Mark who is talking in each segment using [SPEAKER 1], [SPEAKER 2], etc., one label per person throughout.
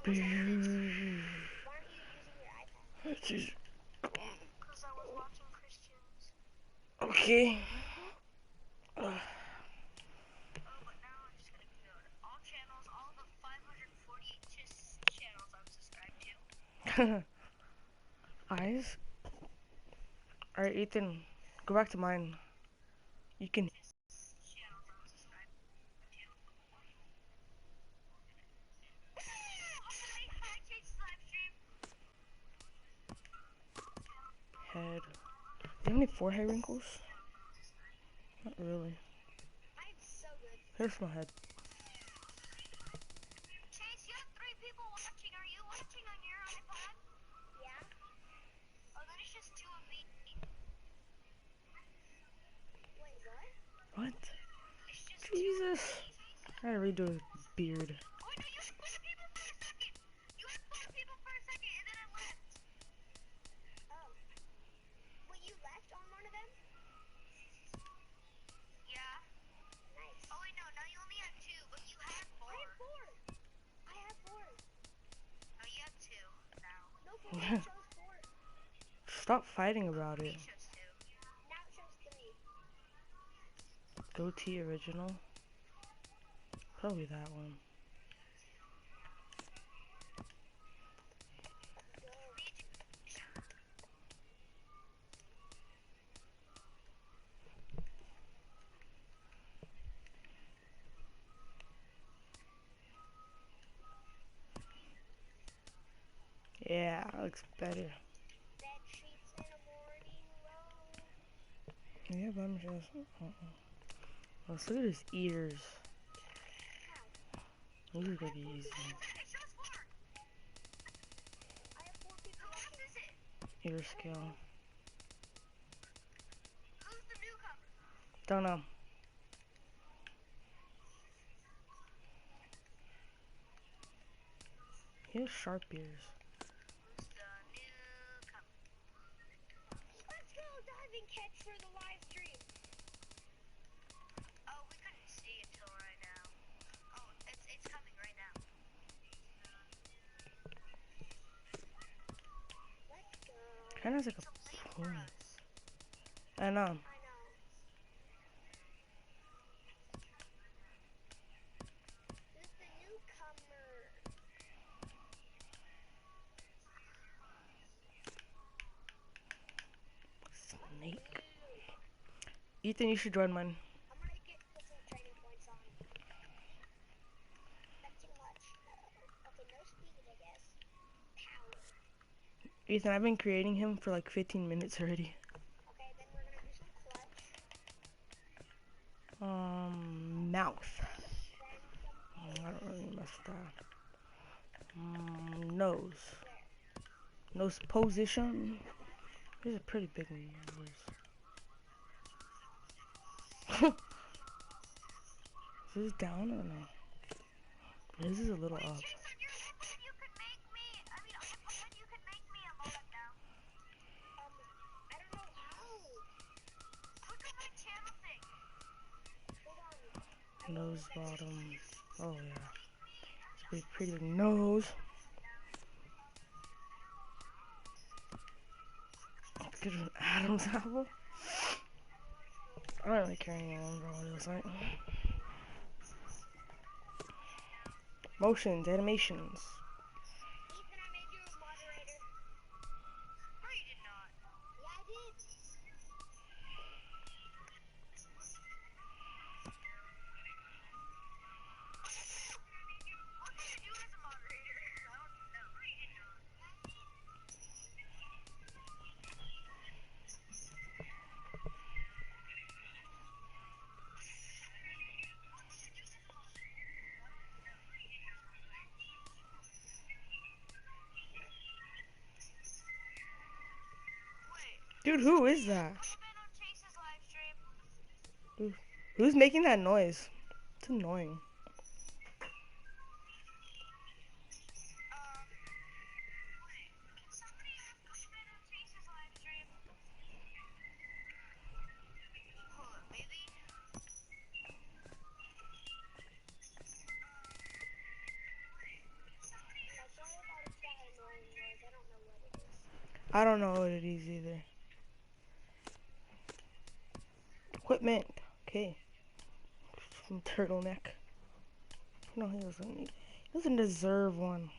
[SPEAKER 1] Why aren't you using your iPad?
[SPEAKER 2] Jeez.
[SPEAKER 1] Because I was watching Christians.
[SPEAKER 2] Okay.
[SPEAKER 1] Oh, but now I'm just gonna go to all channels, all the 548 channels I'm subscribed to.
[SPEAKER 2] Eyes. All right, Ethan. Go back to mine. You can.
[SPEAKER 1] Channels I'm subscribed to. Also, say hi, Chase's live stream.
[SPEAKER 2] Head. Do you have any forehead wrinkles? Not really.
[SPEAKER 1] I'm so good.
[SPEAKER 2] Here's my head.
[SPEAKER 1] Chase, you have 3 people watching. Are you watching on your iPad? Yeah. Oh, then it's just 2 of me. Wait, what?
[SPEAKER 2] What?
[SPEAKER 1] It's just 2 of
[SPEAKER 2] Jesus.
[SPEAKER 1] me.
[SPEAKER 2] I gotta redo his beard.
[SPEAKER 1] Oh, no, you had 4 people for a second. You had 4 people for a second, and then I left. Oh. Wait, you left on one of them? Yeah. Nice. Oh, wait, no, you only had 2, but you had 4. I had 4. I have 4. No, you have 2 now. No, for me it shows 4.
[SPEAKER 2] Stop fighting about
[SPEAKER 1] Me
[SPEAKER 2] it.
[SPEAKER 1] shows 2. Now it shows 3.
[SPEAKER 2] Goatee original. Probably that one. Yeah, looks better.
[SPEAKER 1] Bed sheets in a morning roll.
[SPEAKER 2] Yeah, but I'm just. Let's look at his ears. These are gonna be easy.
[SPEAKER 1] It shows 4. I have 4 people. Who else is it?
[SPEAKER 2] Ear scale.
[SPEAKER 1] Who's the newcomer?
[SPEAKER 2] Don't know. He has sharp ears.
[SPEAKER 1] Who's the newcomer? Let's go diving catch for the live stream. Oh, we couldn't see it till right now. Oh, it's coming right now. Let's go.
[SPEAKER 2] Kinda has like
[SPEAKER 1] It's
[SPEAKER 2] a
[SPEAKER 1] late for
[SPEAKER 2] plume.
[SPEAKER 1] us.
[SPEAKER 2] I know.
[SPEAKER 1] I know. Who's the newcomer?
[SPEAKER 2] Snake. Ethan, you should join mine.
[SPEAKER 1] I'm gonna put some training points on. That's too much. Okay, no speed, I guess. Power.
[SPEAKER 2] Ethan, I've been creating him for like 15 minutes already.
[SPEAKER 1] Okay, then we're gonna do some clutch.
[SPEAKER 2] Mouth.
[SPEAKER 1] Then some
[SPEAKER 2] I don't really mess with that. Nose. Nose position. He's a pretty big nose. Is this down or no? This is a little up.
[SPEAKER 1] Chase, on your iPad you can make me, iPod, you can make me a mod now. I don't know how. Click on my channel thing. Hold on.
[SPEAKER 2] Nose bottom. Oh yeah. It's a pretty big nose. Get an Adam's apple. I don't really care anymore about what it looks like. Motions, animations.
[SPEAKER 1] Ethan, I made you a moderator. No, you did not. Yeah, I did. What did you do as a moderator? I don't know. No, you did not. Wait.
[SPEAKER 2] Dude, who is that?
[SPEAKER 1] Have you been on Chase's live stream?
[SPEAKER 2] Dude, who's making that noise? It's annoying.
[SPEAKER 1] Can somebody ask have you been on Chase's live stream? Hold on, maybe.
[SPEAKER 2] I don't know what it is either. Equipment. Okay. Some turtleneck. No, he doesn't need. He doesn't deserve one.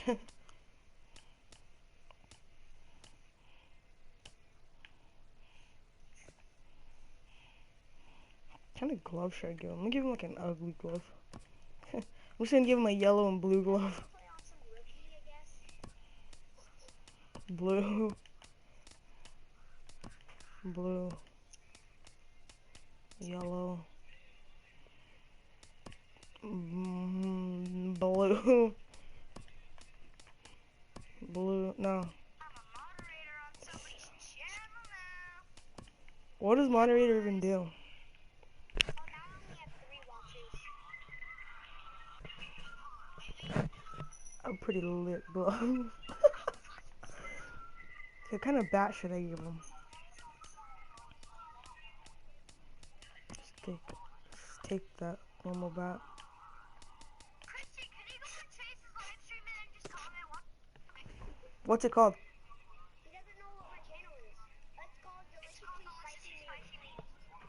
[SPEAKER 2] What kind of glove should I give him? I'm gonna give him like an ugly glove. I'm just gonna give him a yellow and blue glove.
[SPEAKER 1] Play on some rookie, I guess.
[SPEAKER 2] Blue. Blue. Yellow. Blue. Blue. No.
[SPEAKER 1] I'm a moderator on somebody's channel now.
[SPEAKER 2] What does moderator even do?
[SPEAKER 1] Oh, now I only have 3 watchers.
[SPEAKER 2] I'm pretty lit glove. What kind of bat should I give him? Just take that normal bat.
[SPEAKER 1] Christian, can you go on Chase's live stream and then just comment what?
[SPEAKER 2] What's it called?
[SPEAKER 1] He doesn't know what my channel is. It's called Deliciously Spicy Memes.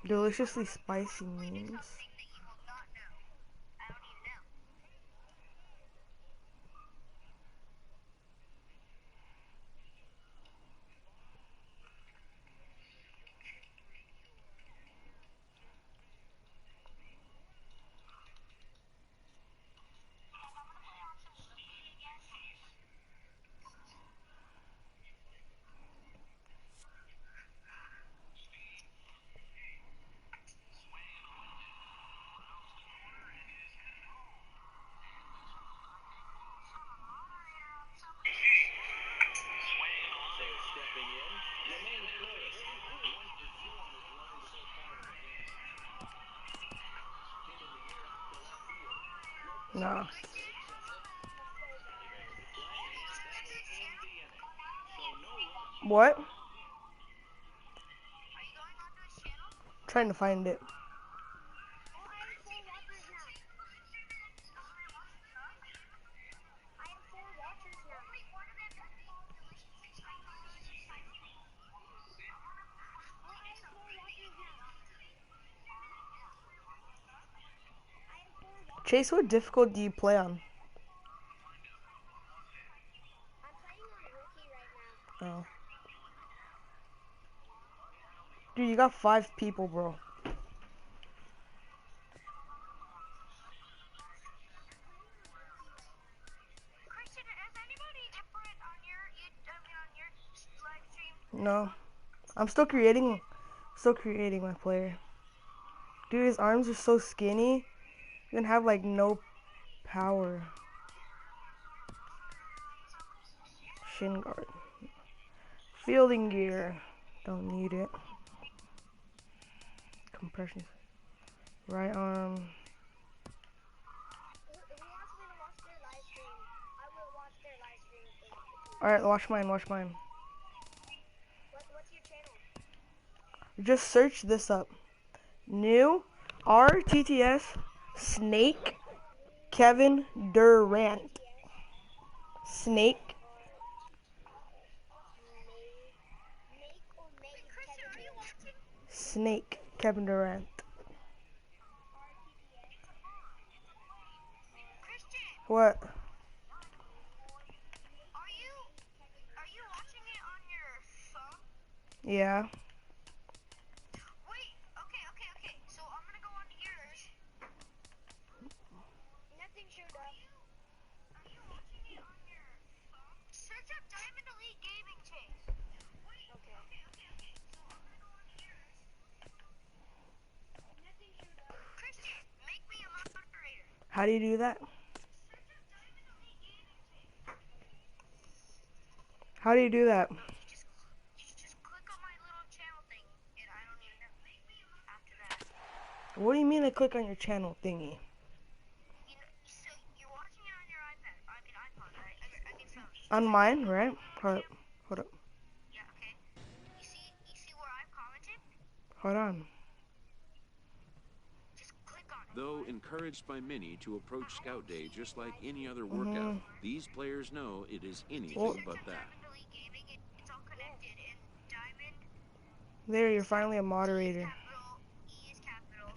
[SPEAKER 2] Deliciously spicy
[SPEAKER 1] Something
[SPEAKER 2] memes.
[SPEAKER 1] that you will not know. I don't even know.
[SPEAKER 2] Nah. What?
[SPEAKER 1] Are you going onto his channel?
[SPEAKER 2] Trying to find it.
[SPEAKER 1] Oh, I have 4 watchers now. I have 4 watchers now. Oh, I have 4 watchers now. I have 4 watchers.
[SPEAKER 2] Chase, what difficult do you play on?
[SPEAKER 1] I'm playing on rookie right now.
[SPEAKER 2] Oh. Dude, you got 5 people, bro.
[SPEAKER 1] Christian, is anybody different on your live stream?
[SPEAKER 2] No. I'm still creating my player. Dude, his arms are so skinny. You can have like no power. Shin guard. Fielding gear. Don't need it. Compression. Right arm.
[SPEAKER 1] Who wants me to watch their live stream? I will watch their live stream.
[SPEAKER 2] Alright, watch mine.
[SPEAKER 1] What's your channel?
[SPEAKER 2] Just search this up. New rtts Snake Kevin Durant. Snake.
[SPEAKER 1] Christian, are you watching?
[SPEAKER 2] Snake Kevin Durant.
[SPEAKER 1] Christian,
[SPEAKER 2] What?
[SPEAKER 1] are you watching it on your phone?
[SPEAKER 2] Yeah.
[SPEAKER 1] Wait, okay. So I'm gonna go on yours. Nothing showed up. Are you watching it on your phone? Search up Diamond Elite Gaming Chase. Wait, okay. So I'm gonna go on yours. Nothing showed up. Christian, make me a moderator.
[SPEAKER 2] How do you do that?
[SPEAKER 1] Search up Diamond Elite Gaming Chase.
[SPEAKER 2] How do you do that?
[SPEAKER 1] You just click on my little channel thing, and I don't even know. After that,
[SPEAKER 2] What do you mean I click on your channel thingy?
[SPEAKER 1] so you're watching it on your iPad. I mean iPod, right? I mean phone.
[SPEAKER 2] On mine, right? Hold up.
[SPEAKER 1] Yeah, okay. You see where I've commented?
[SPEAKER 2] Hold on.
[SPEAKER 3] Though encouraged by many to approach Scout Day just like any other
[SPEAKER 2] Mm-hmm.
[SPEAKER 3] workout, these players know it is
[SPEAKER 2] Well,
[SPEAKER 3] anything but that.
[SPEAKER 1] Diamond Elite Gaming, it's all connected. And Diamond
[SPEAKER 2] there, you're
[SPEAKER 1] is
[SPEAKER 2] finally a
[SPEAKER 1] capital, D is
[SPEAKER 2] moderator.
[SPEAKER 1] capital, E is capital,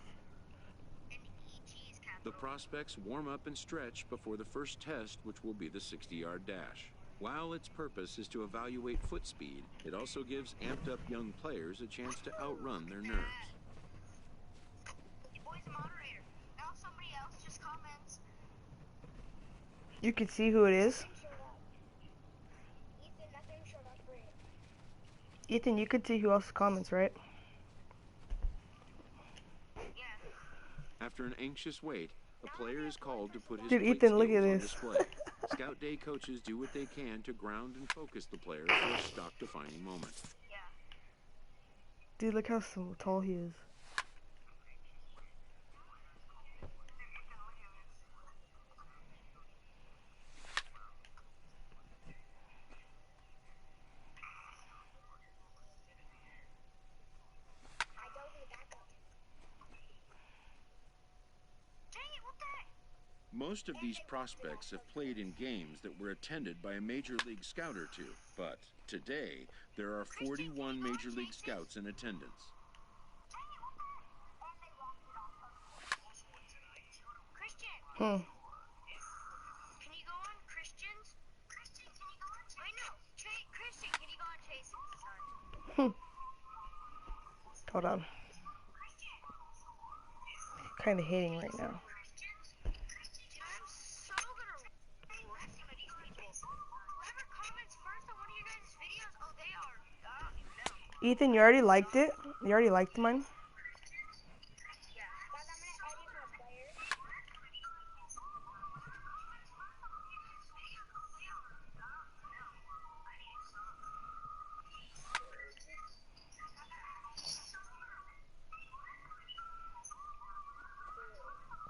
[SPEAKER 1] and EG is
[SPEAKER 3] The
[SPEAKER 1] capital.
[SPEAKER 3] prospects warm up and stretch before the first test, which will be the 60-yard dash. While its purpose is to evaluate foot speed, it also gives amped up young players a chance to outrun their nerves.
[SPEAKER 1] Your boy's a moderator. Now somebody else just comments.
[SPEAKER 2] You can see who it is.
[SPEAKER 1] Nothing showed up. Ethan, nothing showed up for it.
[SPEAKER 2] Ethan, you can see who else comments, right?
[SPEAKER 1] Yeah.
[SPEAKER 3] After an anxious wait, a player is called to put his
[SPEAKER 2] Dude,
[SPEAKER 3] plate
[SPEAKER 2] Ethan, look at
[SPEAKER 3] skills on
[SPEAKER 2] this.
[SPEAKER 3] display. Scout Day coaches do what they can to ground and focus the players for a stock-defining moment.
[SPEAKER 1] Yeah.
[SPEAKER 2] Dude, look how so tall he is.
[SPEAKER 1] I go to the backup. Dang it, what the heck?
[SPEAKER 3] Most of these prospects have played in games that were attended by a Major League Scout or two, but today there are 41 Major League Scouts in attendance.
[SPEAKER 1] And they locked it off. Christian,
[SPEAKER 2] Hmm.
[SPEAKER 1] can you go on Christian's? Christian, can you go on Chase? Wait, no. Christian, can you go on Chase's? Sorry.
[SPEAKER 2] Hold on. Kind of hating right now.
[SPEAKER 1] Dude, I'm so gonna wreck some of these people. Whoever comments first on one of your guys' videos, oh, they are. I don't even know.
[SPEAKER 2] Ethan, you already liked it? You already liked mine?
[SPEAKER 1] Yeah. Guys, I'm gonna edit my player.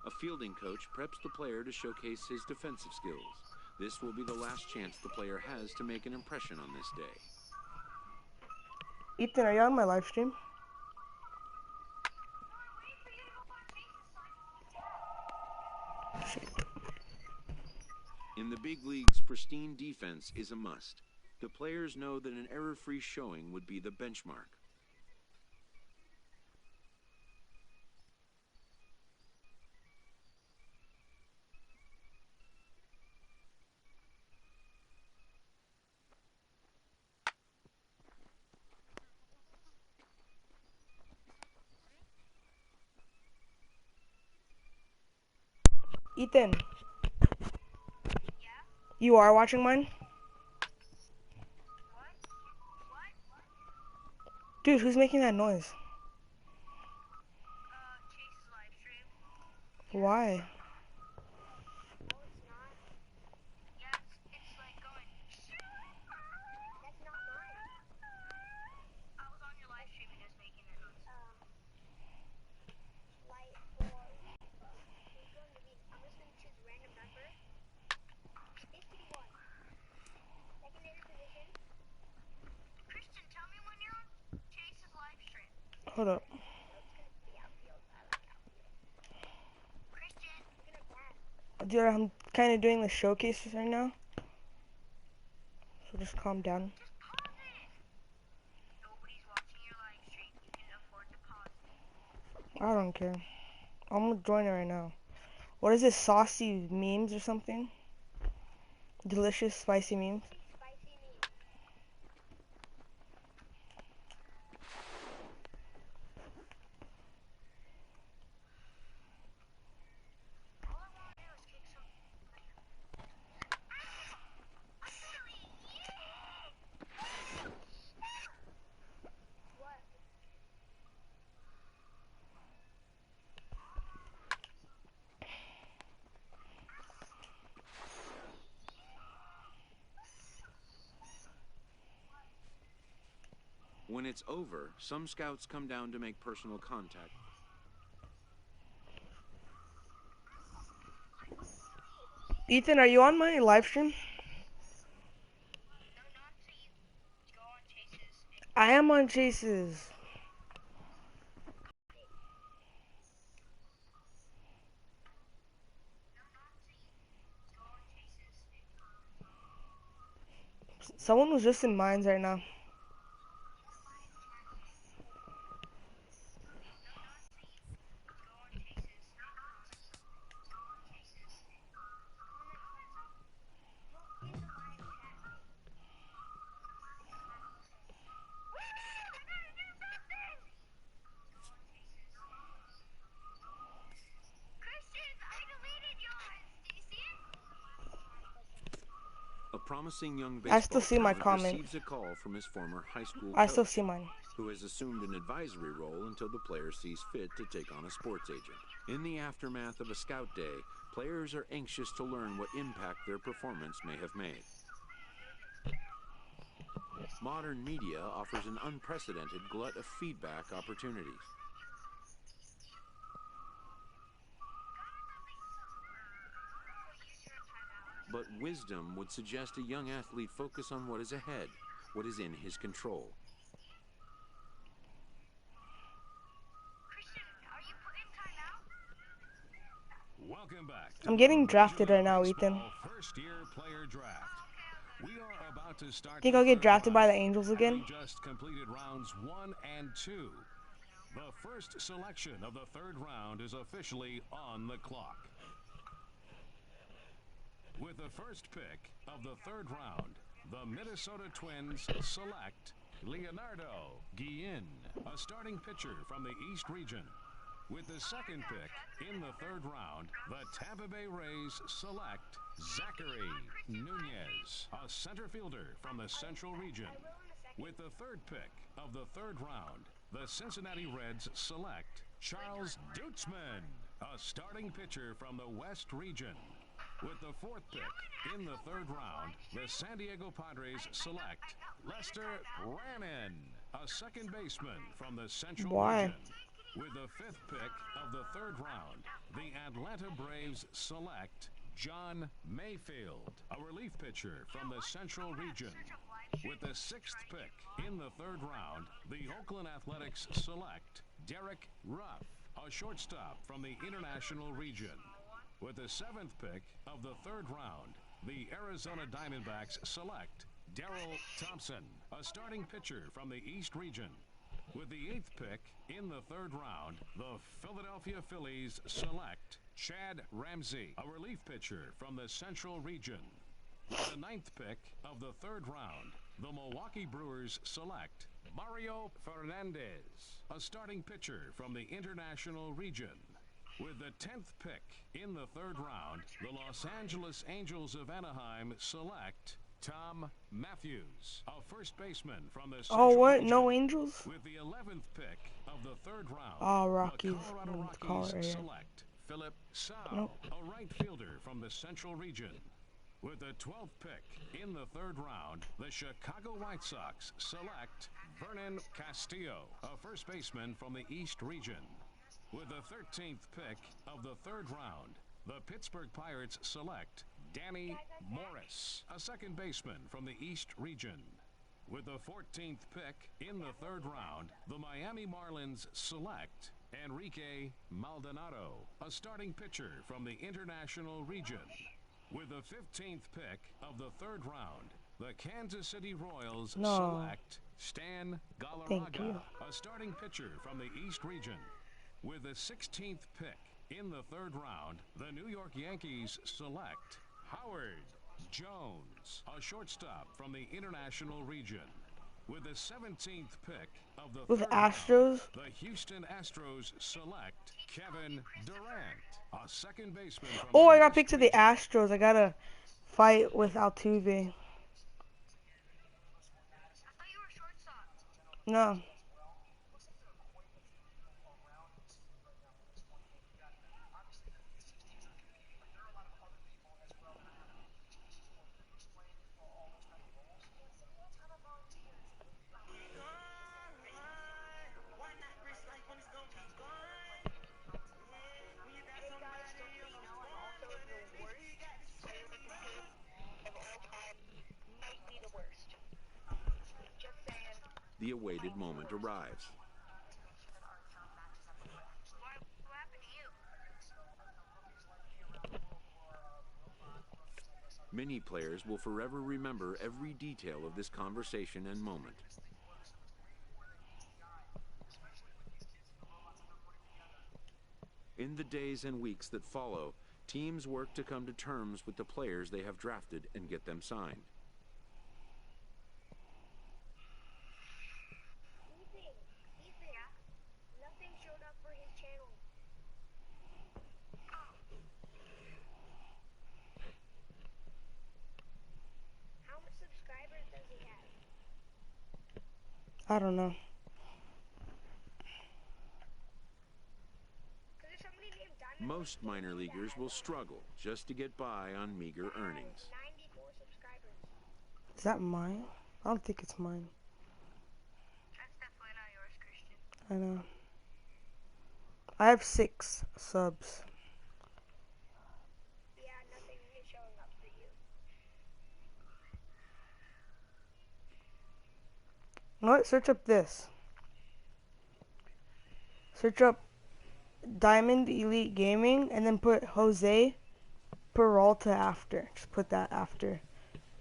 [SPEAKER 3] A fielding coach preps the player to showcase his defensive skills. This will be the last chance the player has to make an impression on this day.
[SPEAKER 2] Ethan, are you on my live stream?
[SPEAKER 3] In the big leagues, pristine defense is a must. The players know that an error-free showing would be the benchmark.
[SPEAKER 2] Ethan,
[SPEAKER 1] Yeah?
[SPEAKER 2] you are watching mine?
[SPEAKER 1] What? What?
[SPEAKER 2] Dude, who's making that noise?
[SPEAKER 1] Chase's live stream.
[SPEAKER 2] Why?
[SPEAKER 1] No, it's not. Yeah, it's like going. That's not mine. I was on your live stream and it was making that noise. Light for who's going to be? I'm just gonna choose a random number. This kitty one. Secondary position. Christian, tell me when you're on Chase's live stream.
[SPEAKER 2] Hold up.
[SPEAKER 1] No, it's gonna be outfield. I like outfield. Christian, you're gonna bat.
[SPEAKER 2] Dude, I'm kind of doing the showcases right now. So just calm down.
[SPEAKER 1] Just pause it. Nobody's watching your live stream. You can afford to pause it.
[SPEAKER 2] I don't care. I'm gonna join it right now. What is this, saucy memes or something? Delicious, spicy memes?
[SPEAKER 1] Spicy meat. All I want to do is kick some. What?
[SPEAKER 3] When it's over, some scouts come down to make personal contact.
[SPEAKER 2] Ethan, are you on my live stream?
[SPEAKER 1] No, not until you go on Chase's.
[SPEAKER 2] I am on Chase's. Someone was just in mines right now.
[SPEAKER 1] Christian, I deleted yours. Do you see it?
[SPEAKER 3] A promising young
[SPEAKER 2] I still
[SPEAKER 3] baseball
[SPEAKER 2] see my
[SPEAKER 3] talent
[SPEAKER 2] comment.
[SPEAKER 3] receives a call from his former high school
[SPEAKER 2] I still
[SPEAKER 3] coach,
[SPEAKER 2] see mine.
[SPEAKER 3] who has assumed an advisory role until the player sees fit to take on a sports agent. In the aftermath of a scout day, players are anxious to learn what impact their performance may have made. Modern media offers an unprecedented glut of feedback opportunities. But wisdom would suggest a young athlete focus on what is ahead, what is in his control.
[SPEAKER 1] Christian, are you putting time out?
[SPEAKER 4] Welcome back to
[SPEAKER 2] I'm
[SPEAKER 4] the
[SPEAKER 2] getting
[SPEAKER 4] Major
[SPEAKER 2] drafted
[SPEAKER 4] League
[SPEAKER 2] right now,
[SPEAKER 4] Baseball
[SPEAKER 2] Ethan.
[SPEAKER 4] First-year player draft. We are about to start
[SPEAKER 2] Think
[SPEAKER 4] the
[SPEAKER 2] I'll get
[SPEAKER 4] third
[SPEAKER 2] drafted by the
[SPEAKER 4] round,
[SPEAKER 2] Angels
[SPEAKER 4] having
[SPEAKER 2] again?
[SPEAKER 4] just completed rounds 1 and 2. The first selection of the third round is officially on the clock. With the first pick of the third round, the Minnesota Twins select Leonardo Guillen, a starting pitcher from the East region. With the second pick in the third round, the Tampa Bay Rays select Zachary Nunez, a center fielder from the Central region. With the third pick of the third round, the Cincinnati Reds select Charles Dutzman, a starting pitcher from the West region. With the fourth pick in the third round, the San Diego Padres select Lester Brannon, a second baseman from the Central
[SPEAKER 2] Why?
[SPEAKER 4] region. With the fifth pick of the third round, the Atlanta Braves select John Mayfield, a relief pitcher from the Central region. With the sixth pick in the third round, the Oakland Athletics select Derek Ruff, a shortstop from the International region. With the seventh pick of the third round, the Arizona Diamondbacks select Darrell Thompson, a starting pitcher from the East region. With the eighth pick in the third round, the Philadelphia Phillies select Chad Ramsey, a relief pitcher from the Central region. With the ninth pick of the third round, the Milwaukee Brewers select Mario Fernandez, a starting pitcher from the International region. With the 10th pick in the third round, the Los Angeles Angels of Anaheim select Tom Matthews, a first baseman from the Central
[SPEAKER 2] Oh, what?
[SPEAKER 4] region.
[SPEAKER 2] No Angels?
[SPEAKER 4] With the 11th pick of the third round,
[SPEAKER 2] Oh,
[SPEAKER 4] the
[SPEAKER 2] Rockies.
[SPEAKER 4] Colorado
[SPEAKER 2] It's called
[SPEAKER 4] Rockies
[SPEAKER 2] right here.
[SPEAKER 4] select Philip Sau,
[SPEAKER 2] Nope.
[SPEAKER 4] a right fielder from the Central region. With the 12th pick in the third round, the Chicago White Sox select Vernon Castillo, a first baseman from the East region. With the 13th pick of the third round, the Pittsburgh Pirates select Danny Morris, a second baseman from the East region. With the 14th pick in the third round, the Miami Marlins select Enrique Maldonado, a starting pitcher from the International region. With the 15th pick of the third round, the Kansas City Royals
[SPEAKER 2] No.
[SPEAKER 4] select Stan
[SPEAKER 2] Thank you.
[SPEAKER 4] Galarraga, a starting pitcher from the East region. With the 16th pick in the third round, the New York Yankees select Howard Jones, a shortstop from the International region. With the 17th pick of the
[SPEAKER 2] With
[SPEAKER 4] third
[SPEAKER 2] Astros?
[SPEAKER 4] round, the Houston Astros select Kevin Durant, a second baseman from
[SPEAKER 2] Oh,
[SPEAKER 4] the
[SPEAKER 2] I got
[SPEAKER 4] West
[SPEAKER 2] picked to the
[SPEAKER 4] region.
[SPEAKER 2] Astros. I gotta fight with Altuve.
[SPEAKER 1] I thought you were shortstop.
[SPEAKER 2] No.
[SPEAKER 3] The awaited moment arrives.
[SPEAKER 1] What happened to you?
[SPEAKER 3] Many players will forever remember every detail of this conversation and moment. In the days and weeks that follow, teams work to come to terms with the players they have drafted and get them signed.
[SPEAKER 1] Ethan, nothing showed up for his channel. How many subscribers does he have?
[SPEAKER 2] I don't know.
[SPEAKER 1] Because there's somebody named Diamond.
[SPEAKER 3] Most minor leaguers will struggle just to get by on meager earnings.
[SPEAKER 1] 94 subscribers.
[SPEAKER 2] Is that mine? I don't think it's mine.
[SPEAKER 1] That's definitely not yours, Christian.
[SPEAKER 2] I know. I have 6 subs.
[SPEAKER 1] Yeah, nothing is showing up for you.
[SPEAKER 2] You know what? Search up this. Search up Diamond Elite Gaming and then put Jose Peralta after. Just put that after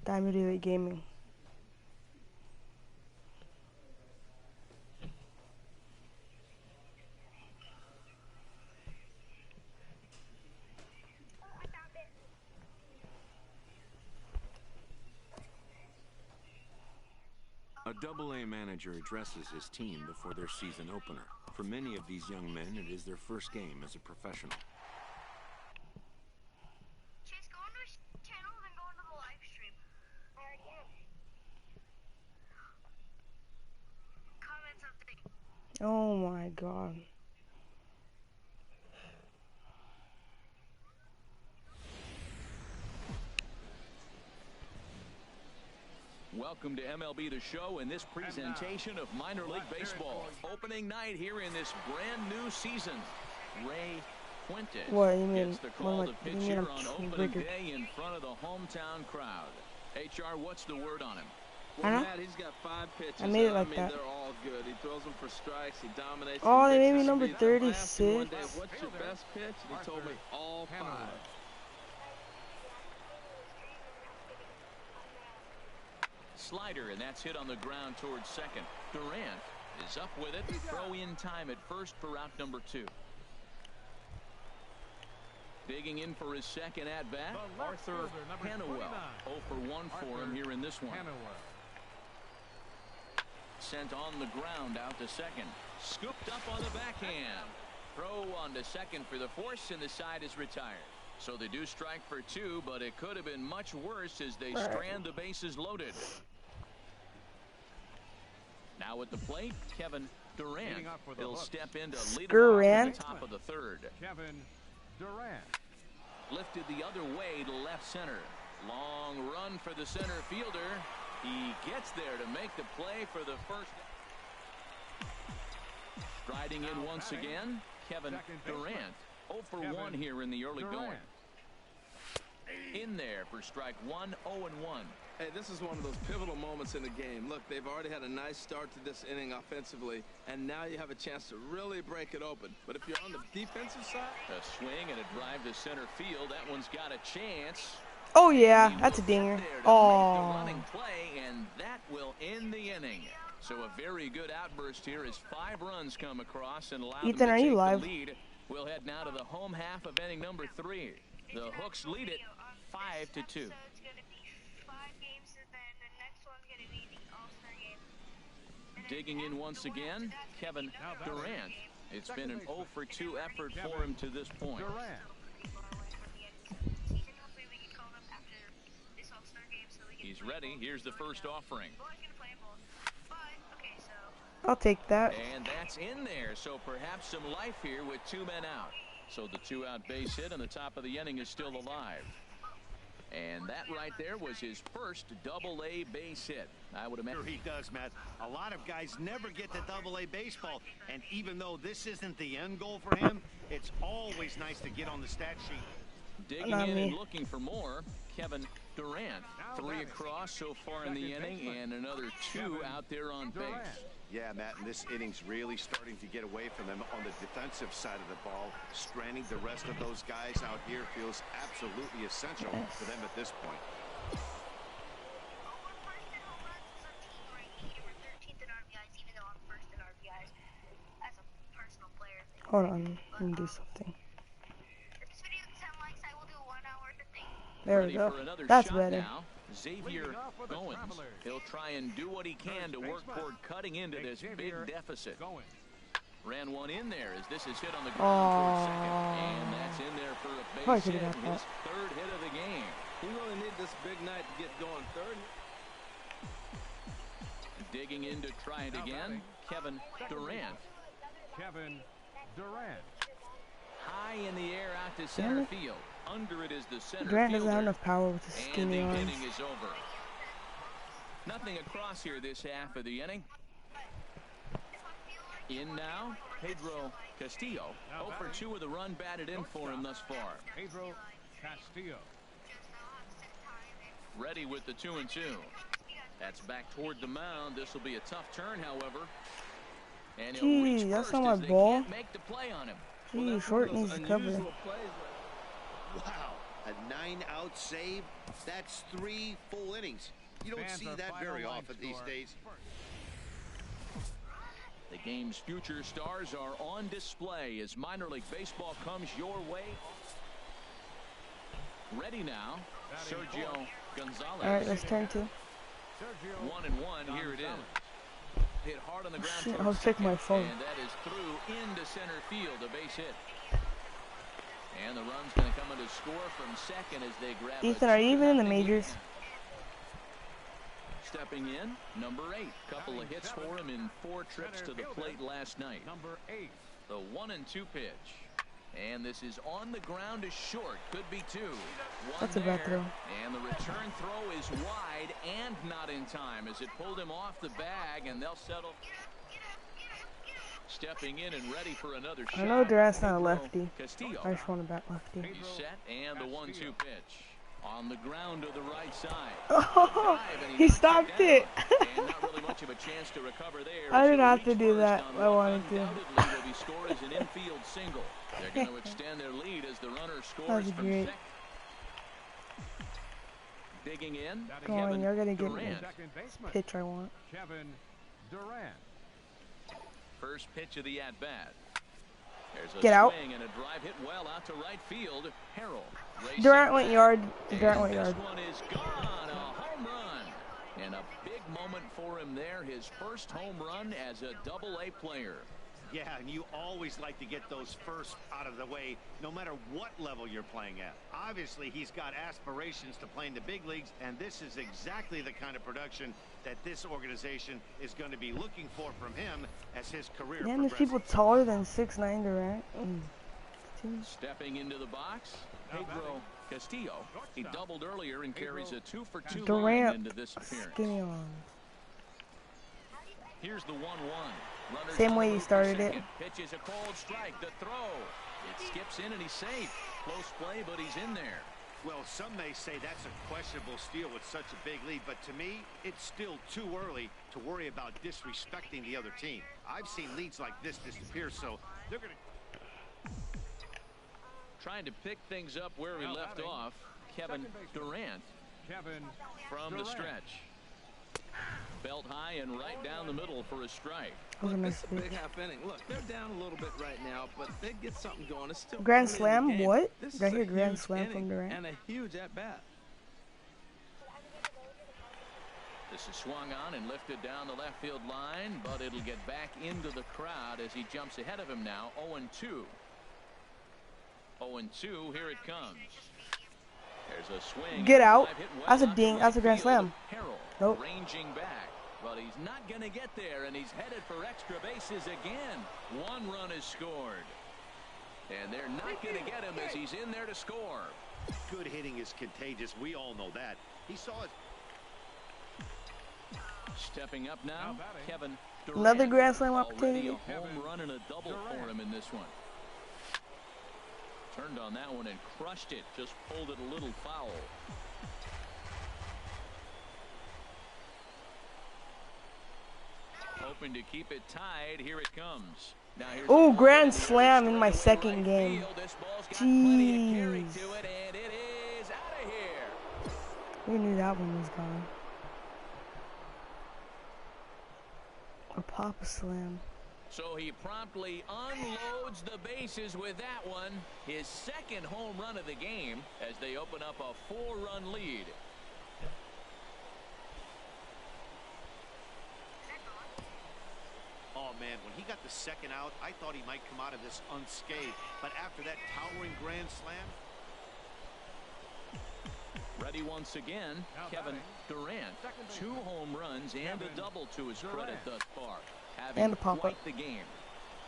[SPEAKER 2] Diamond Elite Gaming.
[SPEAKER 1] Oh, I found it.
[SPEAKER 3] A Double-A manager addresses his team before their season opener. For many of these young men, it is their first game as a professional.
[SPEAKER 1] Chase, go into his channel, then go into the live stream. I already am. Comment something.
[SPEAKER 2] Oh my god.
[SPEAKER 5] Welcome to MLB The Show and this presentation of minor league baseball. Opening night here in this brand new season. Ray Fuentes
[SPEAKER 2] What, you mean,
[SPEAKER 5] gets the call to
[SPEAKER 2] you
[SPEAKER 5] pitch
[SPEAKER 2] mean
[SPEAKER 5] here
[SPEAKER 2] I'm
[SPEAKER 5] on
[SPEAKER 2] too
[SPEAKER 5] opening
[SPEAKER 2] bigger?
[SPEAKER 5] day in front of the hometown crowd. HR, what's the word on him?
[SPEAKER 6] Well,
[SPEAKER 2] Uh-huh.
[SPEAKER 6] Matt, he's got 5 pitches.
[SPEAKER 2] I made it
[SPEAKER 6] and,
[SPEAKER 2] like
[SPEAKER 6] I mean,
[SPEAKER 2] that.
[SPEAKER 6] they're all good. He throws them for strikes. He dominates.
[SPEAKER 2] Oh,
[SPEAKER 6] He
[SPEAKER 2] they made
[SPEAKER 6] makes
[SPEAKER 2] me
[SPEAKER 6] his
[SPEAKER 2] number
[SPEAKER 6] speed. I asked him one
[SPEAKER 2] 36.
[SPEAKER 6] day, what's your best pitch? And he told me all 5.
[SPEAKER 5] Slider, and that's hit on the ground towards second. Durant is up with it. Throw in time at first for out number 2. Digging in for his second at-bat, Arthur Hannawell. 0 for 1 for him here in this one. Sent on the ground out to second. Scooped up on the backhand. Throw on to second for the force, and the side is retired. So they do strike for 2, but it could have been much worse as they strand the bases loaded. Now at the plate, Kevin Durant. He'll step in to lead it off at the top of the 3rd.
[SPEAKER 4] Kevin Durant.
[SPEAKER 5] Lifted the other way to left center. Long run for the center fielder. He gets there to make the play for the first. Striding in once again, Kevin Durant. 0 for 1 here in the early going. In there for strike 1, 0-1.
[SPEAKER 6] Hey, this is one of those pivotal moments in the game. Look, they've already had a nice start to this inning offensively, and now you have a chance to really break it open. But if you're on the defensive side,
[SPEAKER 5] A swing and a drive to center field. That one's got a chance.
[SPEAKER 2] Oh yeah, that's a dinger. Oh.
[SPEAKER 5] Running play, and that will end the inning. So a very good outburst here as 5 runs come across and allow them
[SPEAKER 2] Ethan,
[SPEAKER 5] to
[SPEAKER 2] are
[SPEAKER 5] take
[SPEAKER 2] you
[SPEAKER 5] the
[SPEAKER 2] live?
[SPEAKER 5] lead. We'll head now to the home half of inning number 3. The Hooks lead it 5-2.
[SPEAKER 1] It's going to be 5 games, and then the next one's going to be the All-Star game. And then
[SPEAKER 5] Digging in once again, Kevin Durant. It's been an 0 for 2 effort for him to this point.
[SPEAKER 4] Durant.
[SPEAKER 1] hopefully we can call them after this All-Star game so we can
[SPEAKER 5] He's
[SPEAKER 1] play
[SPEAKER 5] ready.
[SPEAKER 1] both.
[SPEAKER 5] Here's the first offering.
[SPEAKER 1] We're always going to play both. But, okay, so
[SPEAKER 2] I'll take that.
[SPEAKER 5] And that's in there. So perhaps some life here with 2 men out. So the 2-out base hit on the top of the inning is still alive. And that right there was his first Double-A base hit. I would imagine.
[SPEAKER 7] Sure he does, Matt. A lot of guys never get to Double-A baseball, and even though this isn't the end goal for him, it's always nice to get on the stat sheet.
[SPEAKER 5] Digging
[SPEAKER 2] Not
[SPEAKER 5] in
[SPEAKER 2] me.
[SPEAKER 5] and looking for more, Kevin Durant. 3 across so far in the inning, and another 2 out there on base.
[SPEAKER 7] Yeah, Matt, and this inning's really starting to get away from them on the defensive side of the ball. Stranding the rest of those guys out here feels absolutely essential for them at this point.
[SPEAKER 2] Hold on, let me do something.
[SPEAKER 1] If this video gets 10 likes, I will do a 1-hour thing.
[SPEAKER 2] There we
[SPEAKER 5] Ready
[SPEAKER 2] go.
[SPEAKER 5] for another
[SPEAKER 2] That's
[SPEAKER 5] shot
[SPEAKER 2] better.
[SPEAKER 5] now. Xavier Goins. He'll try and do what he can to work toward cutting into this big deficit. Ran one in there as this is hit on the ground towards second. And that's in there for a
[SPEAKER 2] Probably
[SPEAKER 5] base
[SPEAKER 2] could've
[SPEAKER 5] hit.
[SPEAKER 2] got that.
[SPEAKER 5] His third hit of the game.
[SPEAKER 6] He really needed this big night to get going third.
[SPEAKER 5] Digging in to try it again, Kevin Durant.
[SPEAKER 4] Kevin Durant.
[SPEAKER 5] High in the air out to center field. Under it is the center
[SPEAKER 2] Durant doesn't have
[SPEAKER 5] fielder.
[SPEAKER 2] enough power with his
[SPEAKER 5] And
[SPEAKER 2] skinny
[SPEAKER 5] the
[SPEAKER 2] arms.
[SPEAKER 5] inning is over. Nothing across here this half of the inning. In now, Pedro Castillo. 0 for 2 with a run batted in for him thus far.
[SPEAKER 4] Pedro Castillo.
[SPEAKER 5] Ready with the 2-2. That's back toward the mound. This will be a tough turn, however. And he'll reach
[SPEAKER 2] Gee, that's
[SPEAKER 5] first
[SPEAKER 2] not my
[SPEAKER 5] as they
[SPEAKER 2] ball.
[SPEAKER 5] can't make the play on him.
[SPEAKER 2] Gee, short needs to cover.
[SPEAKER 7] Wow, a 9-out save. That's 3 full innings. You don't
[SPEAKER 4] Fans
[SPEAKER 7] see
[SPEAKER 4] are
[SPEAKER 7] that very
[SPEAKER 4] final line
[SPEAKER 7] often these
[SPEAKER 4] score.
[SPEAKER 7] days.
[SPEAKER 5] The game's future stars are on display as minor league baseball comes your way. Ready now, Sergio Gonzalez.
[SPEAKER 2] Alright, let's turn to.
[SPEAKER 5] 1-1, here it is. Hit hard on the ground.
[SPEAKER 2] Shit, I
[SPEAKER 5] towards
[SPEAKER 2] was checking my
[SPEAKER 5] second,
[SPEAKER 2] phone.
[SPEAKER 5] And that is through into center field, a base hit. And the run's going to come in to score from second as they grab
[SPEAKER 2] Ethan, are you even in the
[SPEAKER 5] 2-0
[SPEAKER 2] majors?
[SPEAKER 5] lead. Stepping in, number 8. Couple of hits for him in 4 trips to the plate last night.
[SPEAKER 4] Number 8.
[SPEAKER 5] The 1-2 pitch. And this is on the ground is short. Could be 2.
[SPEAKER 2] That's a bad
[SPEAKER 5] there,
[SPEAKER 2] throw.
[SPEAKER 5] And the return throw is wide and not in time as it pulled him off the bag, and they'll settle. Stepping in and ready for another shot.
[SPEAKER 2] I know Durant's not a
[SPEAKER 5] Pedro
[SPEAKER 2] lefty.
[SPEAKER 5] Castillo.
[SPEAKER 2] I just want to bat lefty.
[SPEAKER 5] He's set, and the 1-2 pitch. On the ground to the right side.
[SPEAKER 2] Oh,
[SPEAKER 5] Drive, and
[SPEAKER 2] he
[SPEAKER 5] knocks
[SPEAKER 2] stopped
[SPEAKER 5] down.
[SPEAKER 2] it.
[SPEAKER 5] And not really much of a chance to recover there.
[SPEAKER 2] I
[SPEAKER 5] as
[SPEAKER 2] didn't
[SPEAKER 5] he'll
[SPEAKER 2] have to
[SPEAKER 5] reach
[SPEAKER 2] do
[SPEAKER 5] first
[SPEAKER 2] that.
[SPEAKER 5] on
[SPEAKER 2] I
[SPEAKER 5] what
[SPEAKER 2] wanted to.
[SPEAKER 5] undoubtedly will be scored as an infield single. They're going to extend their lead as the runner scores
[SPEAKER 2] was
[SPEAKER 5] from
[SPEAKER 2] great.
[SPEAKER 5] second. Digging in,
[SPEAKER 2] Come on,
[SPEAKER 5] Kevin
[SPEAKER 2] you're gonna get me.
[SPEAKER 5] Durant.
[SPEAKER 4] Second baseman.
[SPEAKER 2] Pitch I want.
[SPEAKER 4] Kevin Durant.
[SPEAKER 5] First pitch of the at-bat. There's a
[SPEAKER 2] Get out.
[SPEAKER 5] swing and a drive hit well out to right field. Harrell.
[SPEAKER 2] Durant went yard.
[SPEAKER 5] And
[SPEAKER 2] Durant went
[SPEAKER 5] this
[SPEAKER 2] yard.
[SPEAKER 5] one is gone. A home run. And a big moment for him there. His first home run as a Double-A player.
[SPEAKER 7] Yeah, and you always like to get those first out of the way, no matter what level you're playing at. Obviously, he's got aspirations to play in the big leagues, and this is exactly the kind of production that this organization is going to be looking for from him as his career
[SPEAKER 2] Man, there's
[SPEAKER 7] progresses.
[SPEAKER 2] people taller than 6'9" Durant.
[SPEAKER 5] Stepping into the box, Pedro Castillo. He doubled earlier and carries a 2 for 2 line
[SPEAKER 2] Durant,
[SPEAKER 5] into this appearance.
[SPEAKER 2] skinny arms.
[SPEAKER 5] Here's the 1-1. Runners
[SPEAKER 2] Same
[SPEAKER 5] on
[SPEAKER 2] way
[SPEAKER 5] the
[SPEAKER 2] you
[SPEAKER 5] move for
[SPEAKER 2] started it.
[SPEAKER 5] second. Pitch is a cold strike. The throw. It skips in and he's safe. Close play, but he's in there.
[SPEAKER 7] Well, some may say that's a questionable steal with such a big lead, but to me, it's still too early to worry about disrespecting the other team. I've seen leads like this disappear, so they're going to...
[SPEAKER 5] Trying to pick things up where we left off, Kevin Durant
[SPEAKER 4] Kevin
[SPEAKER 5] from the
[SPEAKER 4] Durant.
[SPEAKER 5] stretch. Belt high and right down the middle for a strike.
[SPEAKER 2] Was a
[SPEAKER 6] Look,
[SPEAKER 2] nice
[SPEAKER 6] this is a big
[SPEAKER 2] pitch.
[SPEAKER 6] half inning. Look, they're down a little bit right now, but they get something going. It's still
[SPEAKER 2] Grand
[SPEAKER 6] early in the
[SPEAKER 2] slam?
[SPEAKER 6] game.
[SPEAKER 2] What?
[SPEAKER 6] This
[SPEAKER 2] Did I
[SPEAKER 6] is a
[SPEAKER 2] hear grand
[SPEAKER 6] huge
[SPEAKER 2] slam from
[SPEAKER 6] inning
[SPEAKER 2] Durant?
[SPEAKER 6] and a huge at bat.
[SPEAKER 5] This is swung on and lifted down the left field line, but it'll get back into the crowd as he jumps ahead of him now. 0-2. 0-2. Here it comes. There's a swing.
[SPEAKER 2] Get out.
[SPEAKER 5] Drive hit well
[SPEAKER 2] That's a
[SPEAKER 5] out to
[SPEAKER 2] ding.
[SPEAKER 5] right
[SPEAKER 2] That's a grand
[SPEAKER 5] field.
[SPEAKER 2] slam.
[SPEAKER 5] Harrell
[SPEAKER 2] Nope.
[SPEAKER 5] ranging back, but he's not going to get there, and he's headed for extra bases again. 1 run is scored, and they're not going to get him as he's in there to score.
[SPEAKER 7] Good hitting is contagious. We all know that. He saw it.
[SPEAKER 5] Stepping up now, Kevin Durant.
[SPEAKER 2] Another grand slam
[SPEAKER 5] Already
[SPEAKER 2] opportunity.
[SPEAKER 5] a home run and a double for him in this one. Turned on that one and crushed it. Just pulled it a little foul. Hoping to keep it tied. Here it comes. Now here's
[SPEAKER 2] Oh,
[SPEAKER 5] a
[SPEAKER 2] grand
[SPEAKER 5] straight
[SPEAKER 2] slam in my
[SPEAKER 5] over
[SPEAKER 2] second
[SPEAKER 5] right
[SPEAKER 2] game.
[SPEAKER 5] field. This ball's got plenty of carry
[SPEAKER 2] Jeez.
[SPEAKER 5] to it, and it is out of here.
[SPEAKER 2] We knew that one was gone. A pop slam.
[SPEAKER 5] So he promptly unloads the bases with that one. His second home run of the game as they open up a 4-run lead.
[SPEAKER 7] Oh, man, when he got the second out, I thought he might come out of this unscathed. But after that towering grand slam.
[SPEAKER 5] Ready once again, Kevin Durant. 2 home runs and a double to his credit thus far. Having
[SPEAKER 2] And a pop-up.
[SPEAKER 5] quite the game.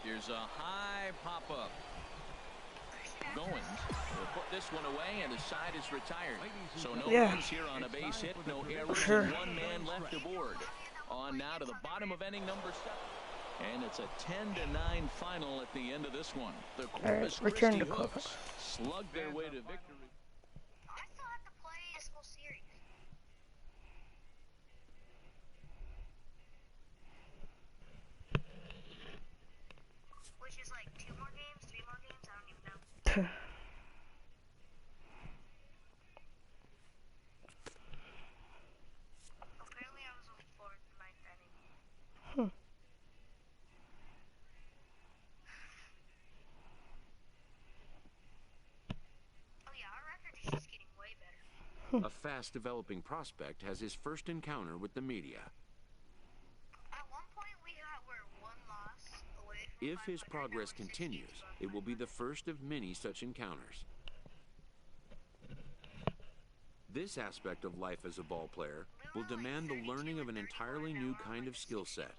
[SPEAKER 5] Here's a high pop-up. Goins will put this one away, and the side is retired. So no runs here on a base hit, no errors, and 1 man left aboard. On now to the bottom of inning number 7. And it's a 10-9 final at the end of this one. The Corpus
[SPEAKER 2] return
[SPEAKER 5] Christi
[SPEAKER 2] to
[SPEAKER 5] Hooks
[SPEAKER 2] Corpus.
[SPEAKER 5] slugged their way to victory.
[SPEAKER 1] I still have to play this whole series. Which is like 2 more games, 3 more games, I don't even know. Apparently I was on 4th, 9th inning. Oh yeah, our record is just getting way better.
[SPEAKER 3] A fast-developing prospect has his first encounter with the media.
[SPEAKER 1] At one point we were 1 loss away from
[SPEAKER 3] If his
[SPEAKER 1] 500,
[SPEAKER 3] progress
[SPEAKER 1] now we're 6
[SPEAKER 3] continues,
[SPEAKER 1] games above
[SPEAKER 3] it will be the
[SPEAKER 1] 500.
[SPEAKER 3] first of many such encounters. This aspect of life as a ball player will demand the learning of an entirely new kind of skill set.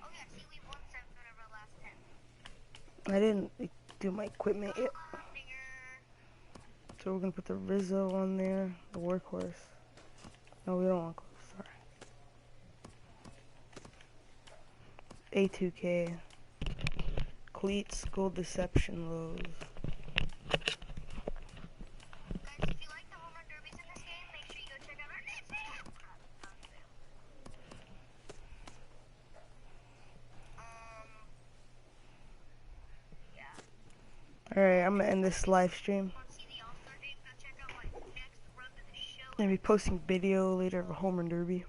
[SPEAKER 1] Oh yeah, see, we won 7 out of our last 10.
[SPEAKER 2] I didn't do my equipment yet. So we're gonna put the Rizzo on there, the workhorse. No, we don't want close, sorry. A2K. Cleats, Gold Deception Lows.
[SPEAKER 1] Guys, if you like the home run derbies in this game, make sure you go check out our next video. Yeah.
[SPEAKER 2] Alright, I'm gonna end this live stream.
[SPEAKER 1] Want to see the All-Star game? Go check out my next run to the show.
[SPEAKER 2] I'm gonna be posting video later of a home run derby.